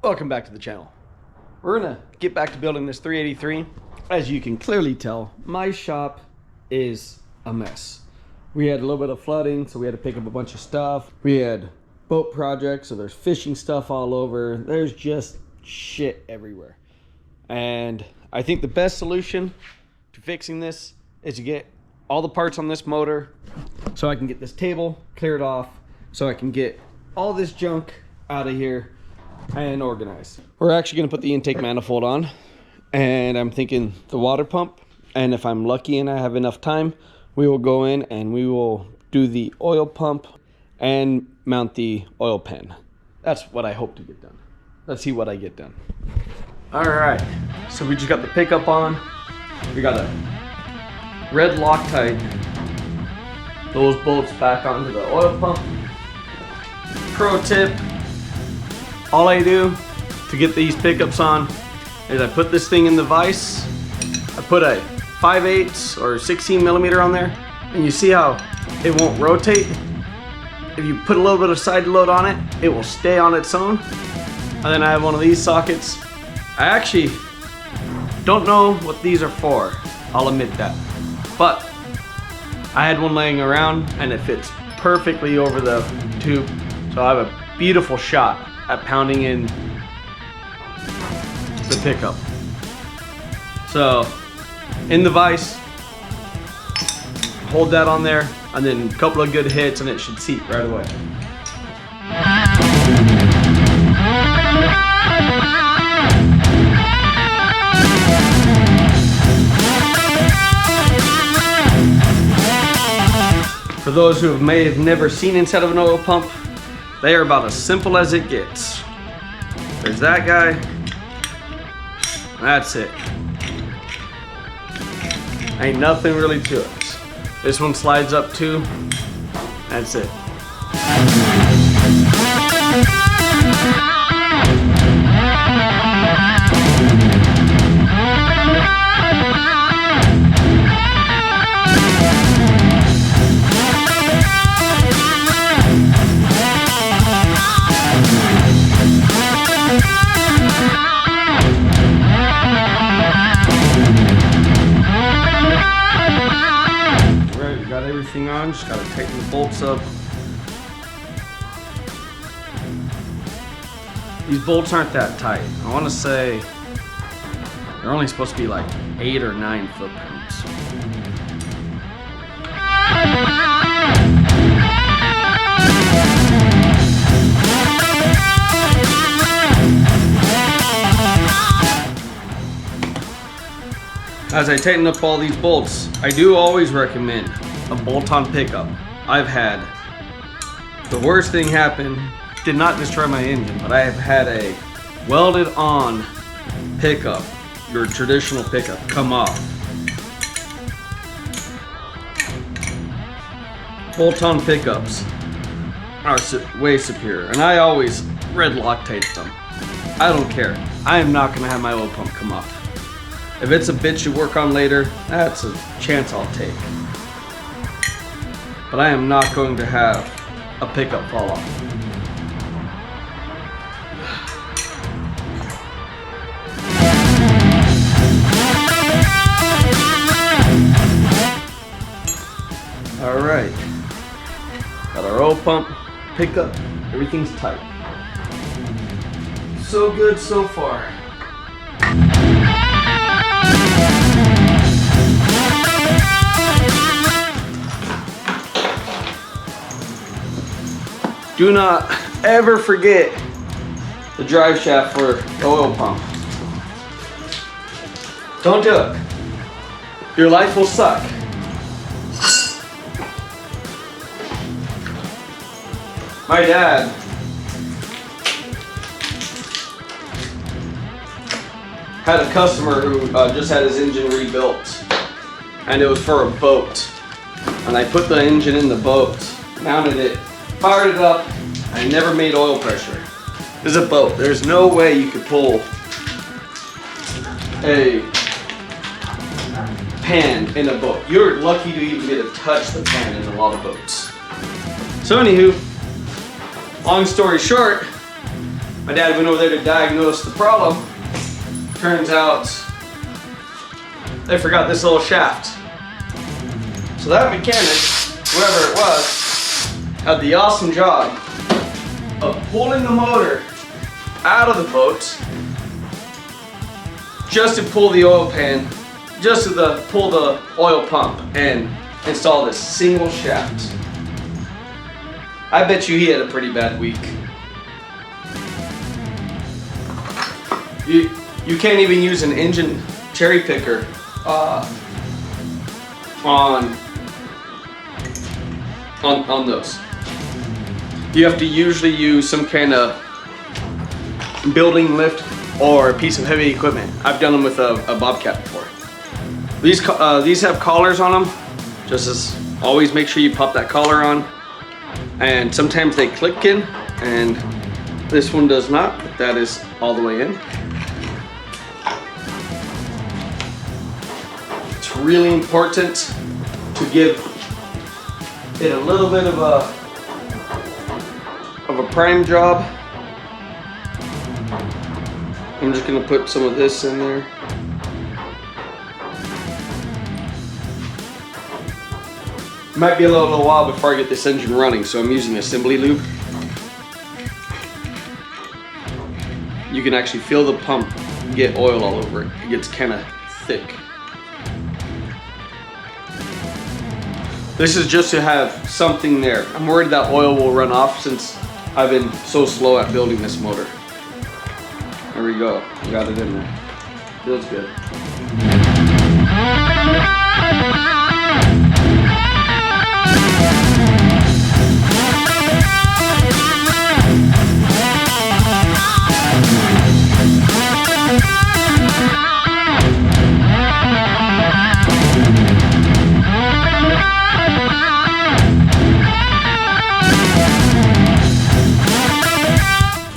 Welcome back to the channel. We're gonna get back to building this 383. As you can clearly tell, my shop is a mess. We had a little bit of flooding, so we had to pick up a bunch of stuff. We had boat projects, so there's fishing stuff all over. There's just shit everywhere. And I think the best solution to fixing this is to get all the parts on this motor so I can get this table cleared off, so I can get all this junk out of here and organized. We're actually going to put the intake manifold on, and I'm thinking the water pump, and if I'm lucky and I have enough time, we will go in and we will do the oil pump and mount the oil pan. That's what I hope to get done. Let's see what I get done. All right, so we just got the pickup on. We got a red Loctite those bolts back onto the oil pump. Pro tip: all I do to get these pickups on is I put this thing in the vise. I put a 5/8 or 16 millimeter on there, and you see how it won't rotate? If you put a little bit of side load on it, it will stay on its own. And then I have one of these sockets. I actually don't know what these are for, I'll admit that. But I had one laying around and it fits perfectly over the tube. So I have a beautiful shot at pounding in the pickup. So in the vise, hold that on there, and then a couple of good hits and it should seat right away. For those who may have never seen inside of an oil pump, they are about as simple as it gets. There's that guy. That's it. Ain't nothing really to it. This one slides up too. That's it. Everything on, just gotta tighten the bolts up. These bolts aren't that tight. I want to say they're only supposed to be like 8 or 9 foot-pounds. As I tighten up all these bolts, I do always recommend a bolt-on pickup. I've had the worst thing happen, did not destroy my engine, but I have had a welded on pickup, your traditional pickup, come off. Bolt-on pickups are way superior, and I always red Loctite them. I don't care. I am not gonna have my oil pump come off. If it's a bitch you work on later, that's a chance I'll take. But I am not going to have a pickup fall off. All right, got our oil pump, pickup, everything's tight. So good so far. Do not ever forget the drive shaft for the oil pump. Don't do it. Your life will suck. My dad had a customer who just had his engine rebuilt, and it was for a boat. And I put the engine in the boat, mounted it, fired it up, and I never made oil pressure. This is a boat. There's no way you could pull a pan in a boat. You're lucky to even get to touch the pan in a lot of boats. So anywho, long story short, My dad went over there to diagnose the problem. Turns out they forgot this little shaft. So that mechanic, whoever it was, had the awesome job of pulling the motor out of the boat just to pull the oil pan, just to pull the oil pump and install this single shaft. I bet you he had a pretty bad week. You can't even use an engine cherry picker on those. You have to usually use some kind of building lift or a piece of heavy equipment. I've done them with a Bobcat before. These have collars on them. Just as always, make sure you pop that collar on. And sometimes they click in, and this one does not, but that is all the way in. It's really important to give it a little bit of a prime job. I'm just gonna put some of this in there. Might be a little while before I get this engine running, so I'm using assembly lube. You can actually feel the pump get oil all over it. It gets kind of thick. This is just to have something there. I'm worried that oil will run off since I've been so slow at building this motor. There we go, got it in there. Feels good.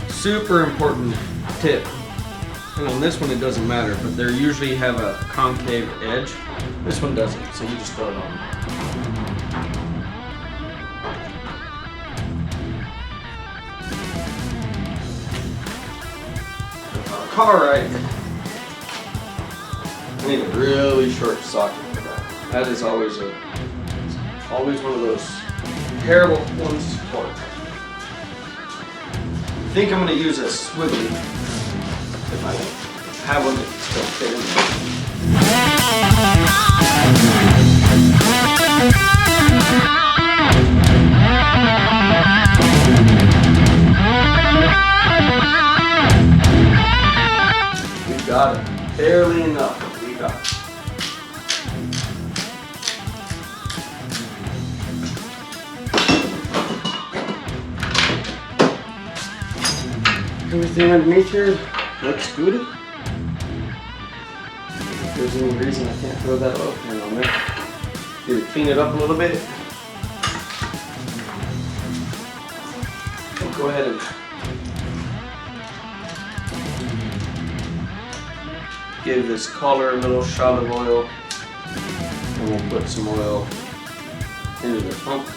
Super important tip. And on this one it doesn't matter, but they usually have a concave edge. This one doesn't, so you just throw it on. Alright. I need a really short socket for that. That is always one of those terrible ones to support. I think I'm going to use a swivel if I have one that still fit in there. We got it. Barely enough, but we got it. Everything underneath here looks good. If there's any reason I can't throw that oil pan on there, need to clean it up a little bit. We'll go ahead and give this collar a little shot of oil, and we'll put some oil into the pump.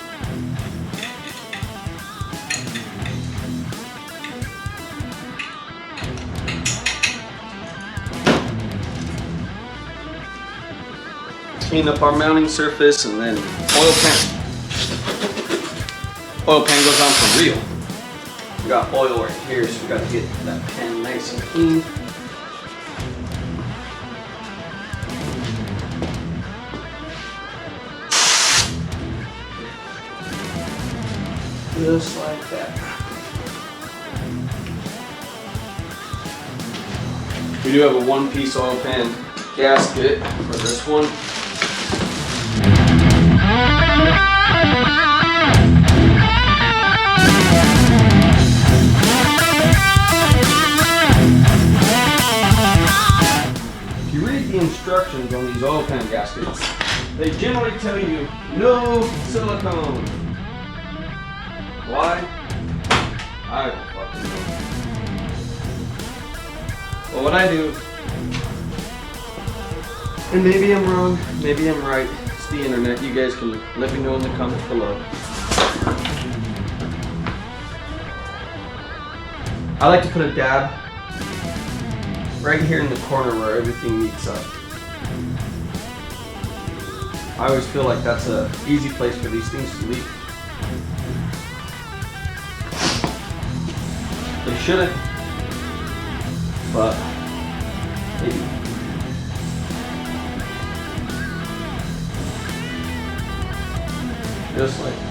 Clean up our mounting surface, and then oil pan goes on for real. We got oil right here, so we got to get that pan nice and clean. Just like that. We do have a one-piece oil pan gasket for this one. If you read the instructions on these oil pan gaskets, they generally tell you no silicone. Why? I don't fucking know. Well, what I do, and maybe I'm wrong, maybe I'm right, it's the internet, you guys can let me know in the comments below. I like to put a dab right here in the corner where everything meets up. I always feel like that's an easy place for these things to leak. They shouldn't, but maybe. Just like